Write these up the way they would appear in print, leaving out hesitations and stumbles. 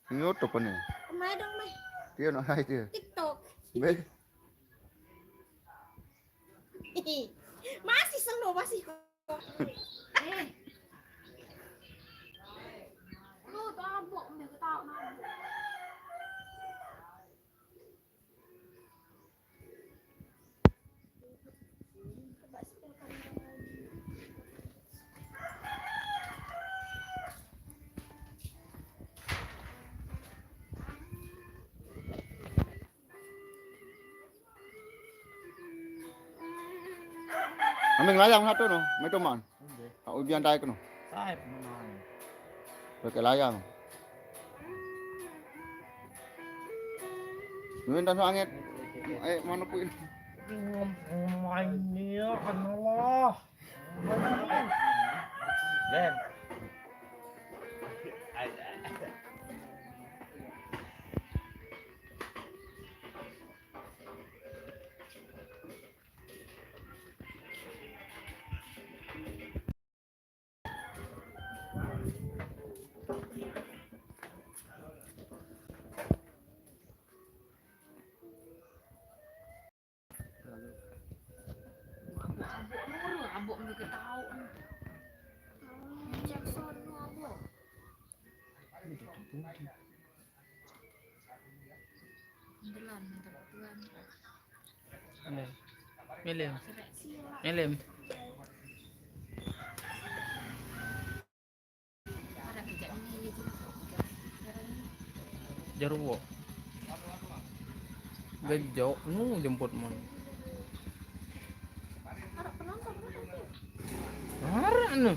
YouTube kan ya? Mai dong, Mai. Dia nak hai dia. TikTok. Be. Masih seneng masih kok. Lu tabok dia ketawa nabok. Ambil layang satu no, metu man. Tak ujian taik no. Taib menang. Pakai layang. Minta angin. Mana pun. Ngomongnya kan Allah. Ben. Abok mereka tahu. Jackson abok. Belan tertuan. Milim. Milim. Ada kerja ini gitu. Jarwo. Gejo, jemput mon. Ada penonton berarti. Anu.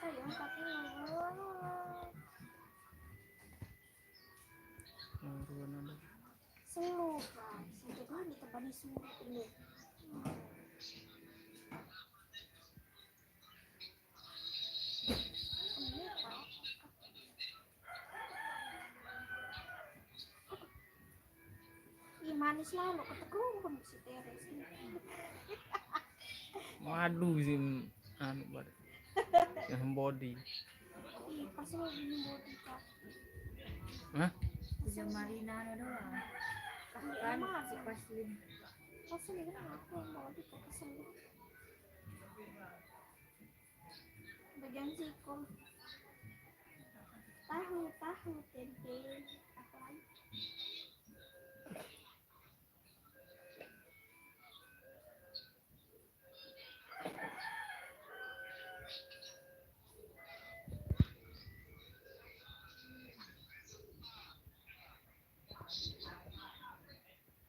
Sayang tapi selu guys. Jadi ini tebani semua ini. Ih, manis lah lo keteguhan si Teres. Waduh sih anu bar. Yang body. Ih, pas lo minum body kak. Hah? Bisa Marina doang. Kan si Paslin. Paslin kan aku yang bawa di kesel. Bagian sikom. Tahu tempe apa lagi?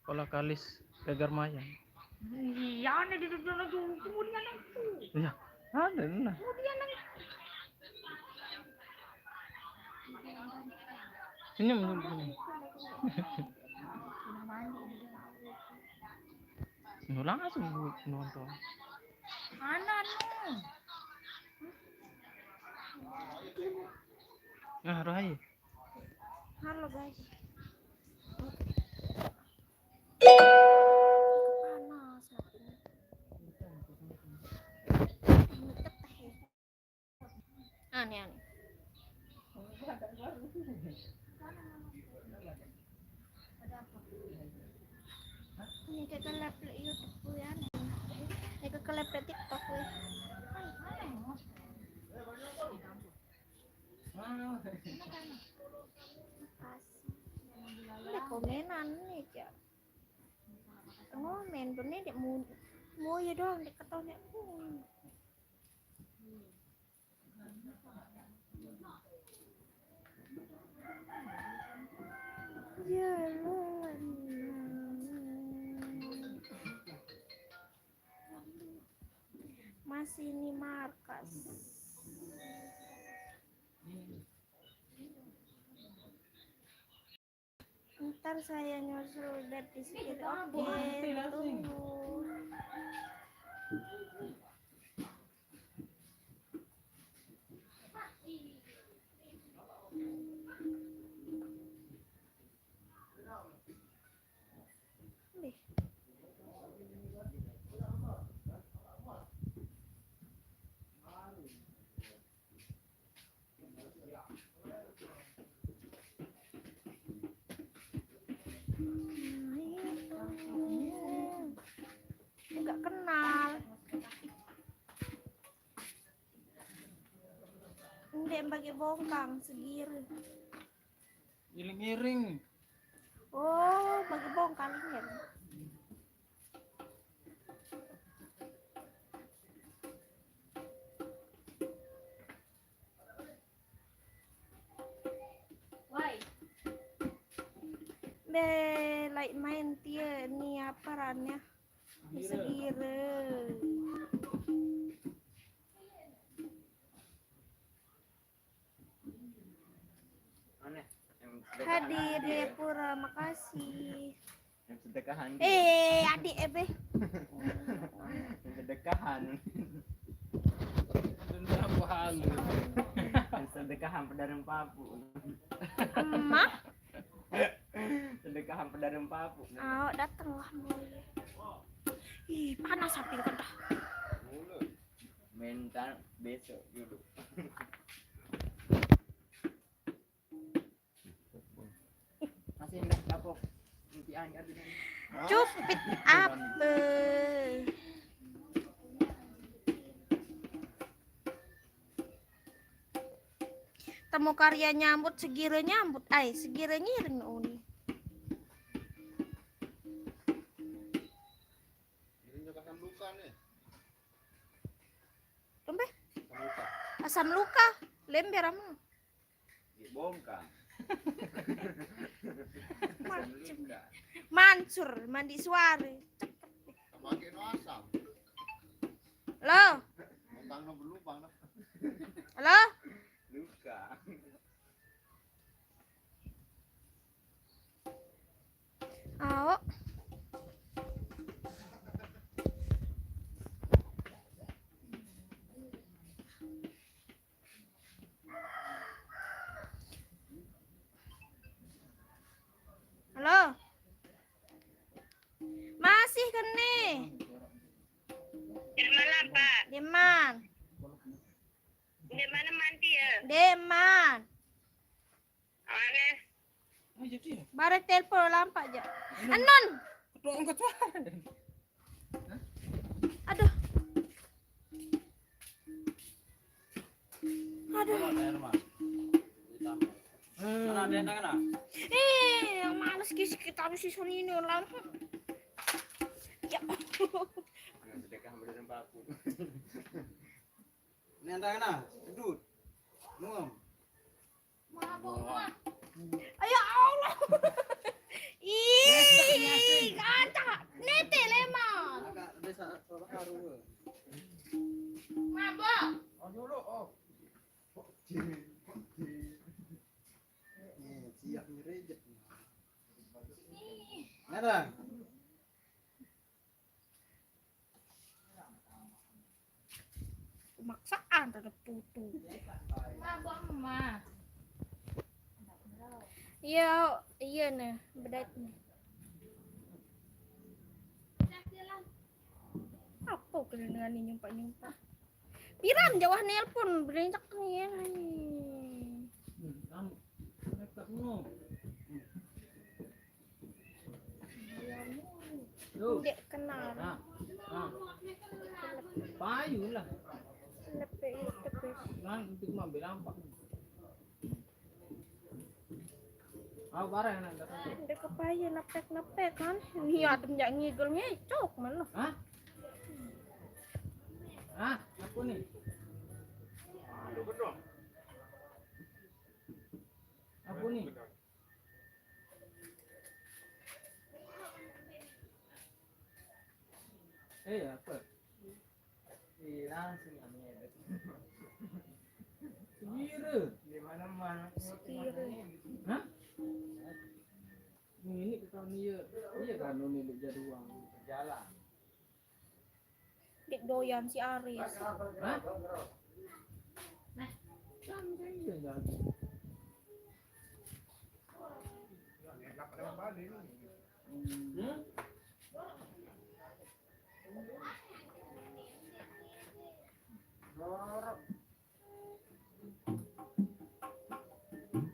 Pola kalis Gegar Mayang. Iya, nih di sana tuh kemudian itu. Iya, ada nah. Kemudian Senyum dulu senyum. Nulang langsung nonton. mana nih? Nah, Rohai. Halo guys. Panas ini. Aneh. Ini kayak kelap YouTube ya. Ini kayak kelap TikTok ya. Ini komenan nih ya. Ngomen tuh nih dek mau ya doang dek ketone. Ya Allah. Masih ini markas. Ntar saya nyusul bed di sini. Oke, tunggu. bagi bongkang segiri. Giling-giling. Oh, bagi bongkang ya. Why? Like main dia ni apa rannya? Segire. Aneh. Hadir Jayapura, makasih. Yang sedekahan. Adik Ebe. Yang sedekahan. Denda apa halu? Yang sedekahan pedagang papu. Emak, Sedekahan pedagang papu. datanglah boy. Ih, panas api kan dah. Mental besok dulu. Masih hendak kapok. Impian ada di Cupit apa? Temu karya nyambut segire nyambut, segire ngiring uni. Ini juga asam luka nih. Tumbe, Asam luka. asam luka, lember amu. bongkar. Mansur, mandi suare. Pakai no asam. Halo, Mentang no berlubang no. halo. Luka. Awo. Halo. Masih kan nih? Di mana Pak? Deman. Di mana mandi ya? Deman. Aneh. Oh jadi ya? Bare telepon lampak aja. Anon. Ketua angkat suara. Aduh. Aduh. Yang males kisi kita harus sison ini lampu. Ya. Sedekah beneran paku. Ini antara na, duduk, nuam. Ayo Allah. Ih, kacak. Nete lemon. Agak desa soal haru. Mabok. Oh dulu, oh. Siap ngerejet. Nada. Maksaan ada putu. Mabok mah. Iya, iya nih, bedat nih. Apa dengan ini nyumpak-nyumpak? Piran jawah nelpon, berencak nih. Dek kenal. Payu lah. Lepek. Nah, untuk ambil lampak. Aku barang nak datang. Dek kepaya nepek kan. Ini adem jak ngigel ngecok mana. Hah? Hah? Apa nih? Apa nih? Apa? Langsung ambil. Sekira. Di mana-mana. Sekira. Hah? Ini kita ni iya kan ni duk jadi uang Jalan. Dek doyan si Aris. hah kan dia jadi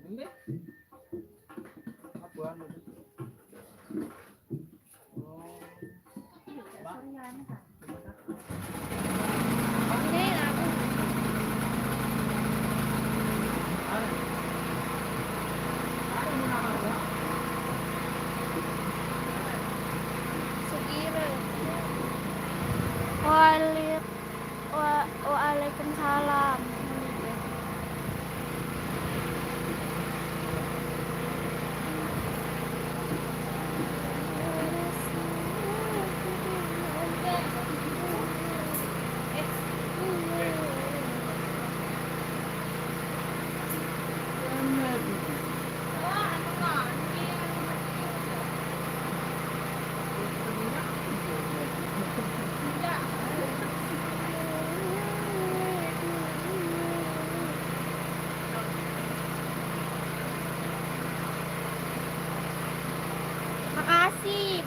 ini apa anu Ini aku.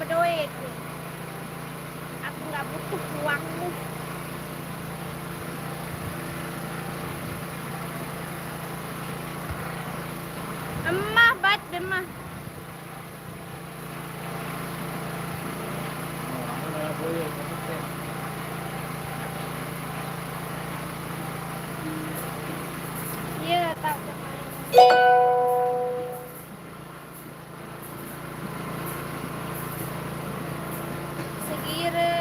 berduit. Aku nggak butuh uangmu. Emah bat demah. Orang udah boleh pakai. Iya tahu kemarin. Segire.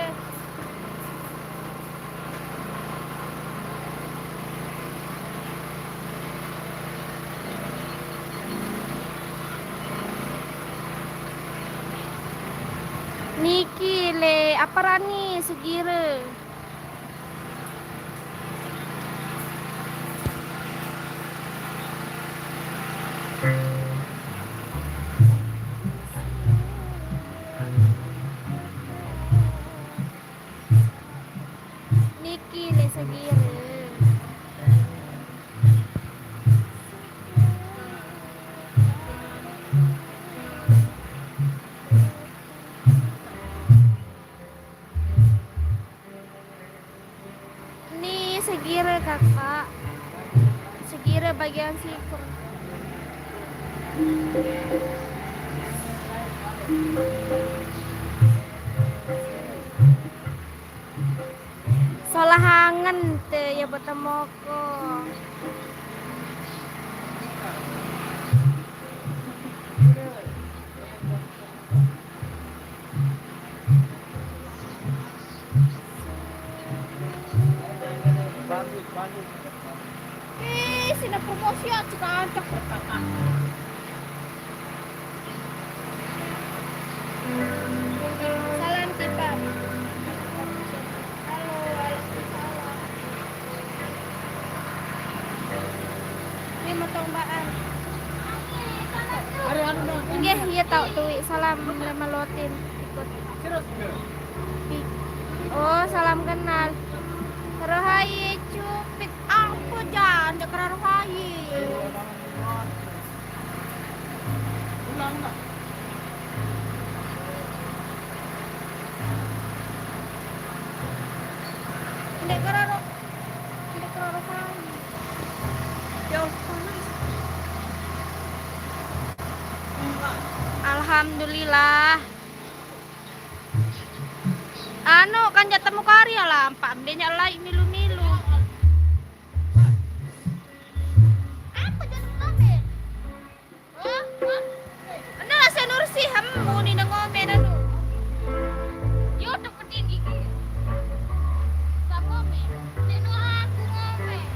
Niki le apa rani segire. Niki le segire. Nih segire kakak. Segire bagian sipur. Solahangan teh ya bertemu ko. Sina promosi at saka antak kakak. Salam tiba. Halo, waalaikumsalam. Ini motong baan. Nggih, iya tahu tuh. Salam lama lotin ikut. Oh, salam kenal. Rohaye cupit aku jangan dekra rohaye. Ulang nak. Dekra rohaye. Jauh panas. Alhamdulillah. Anu kan jatemu karya lah, Pak. Banyak like milu-milu. Apa jangan komen? Oh, oh. Anda saya nursi hamu ni nang ngomen anu. Yo dapetin iki. Tak ngomen. Deno aku ngomen.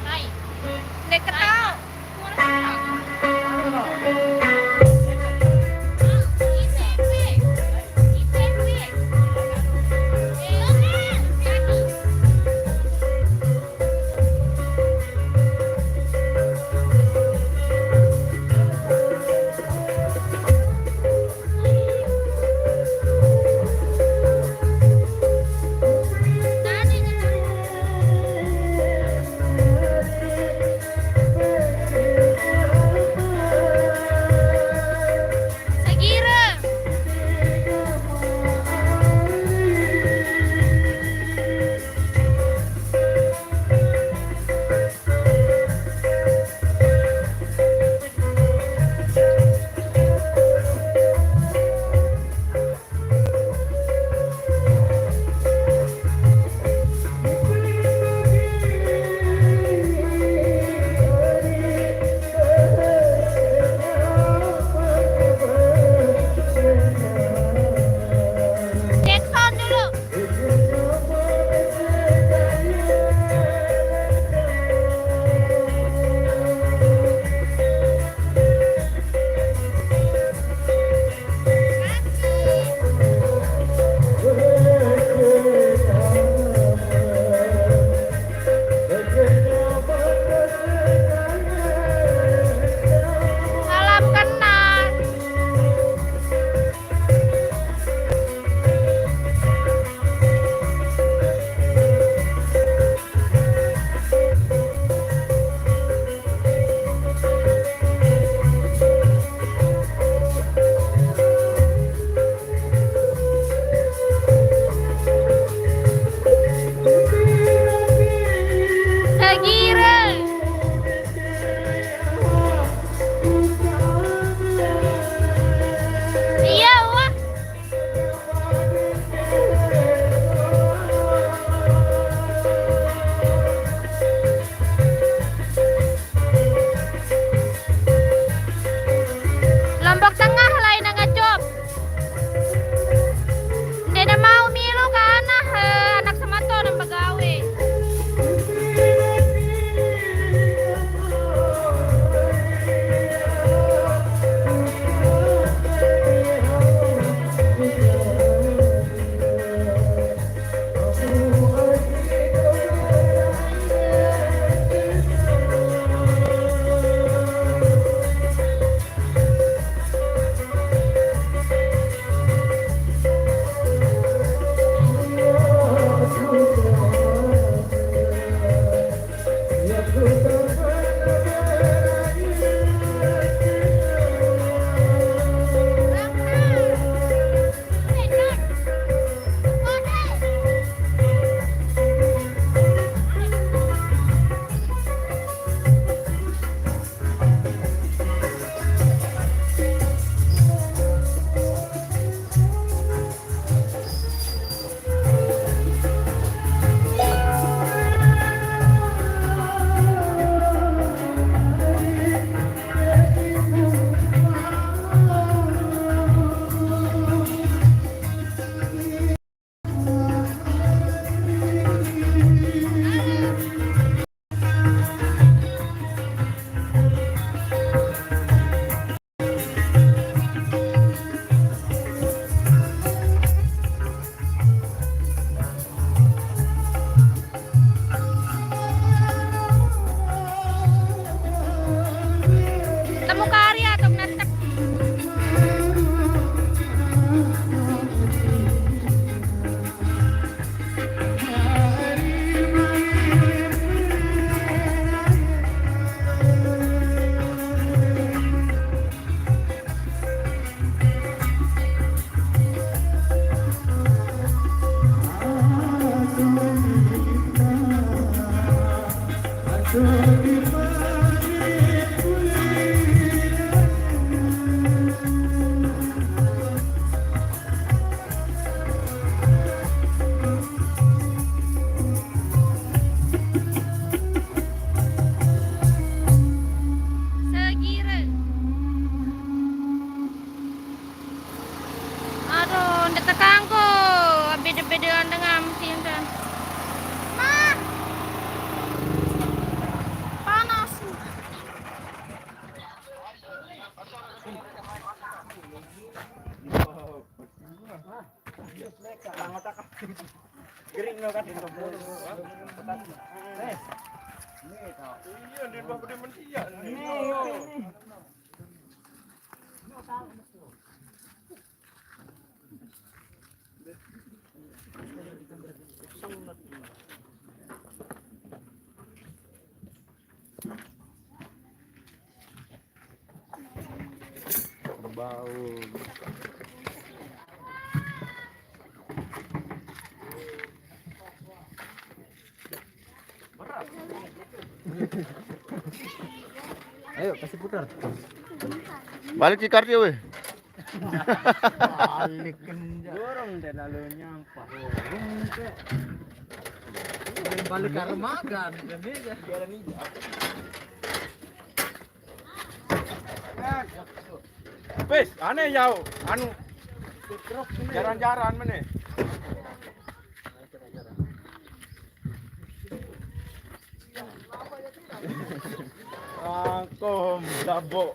Hai. Nek ketau. Gering lo kan itu. Bau. Ayo kasih putar. Balik cikar dia weh. Balik kenja. Dorong deh lalu nyampa. Balik ke rumah kan. Wes, aneh jauh. Anu jaran-jaran mana? Angkom, dabok.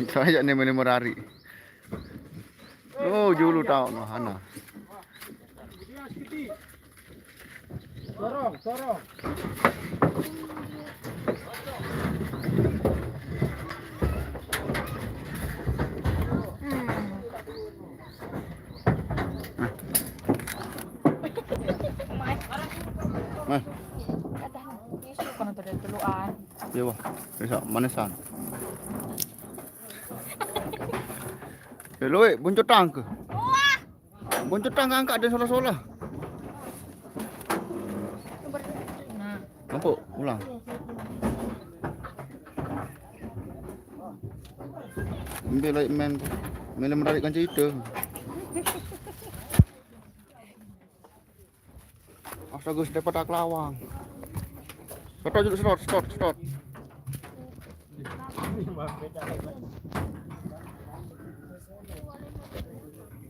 Saya nih menimurari. Oh, julu tahu no hana. Sorong. Mas, Isu kan untuk dari tuluan. iya wah. Bisa manesan. Hello, buncut tang ke? Buncut tang angkat ada sola-sola. Nah, Nampak? Ulang. Ambil lagi main menarikkan cerita. Astaga, dapat tak lawang. Stop.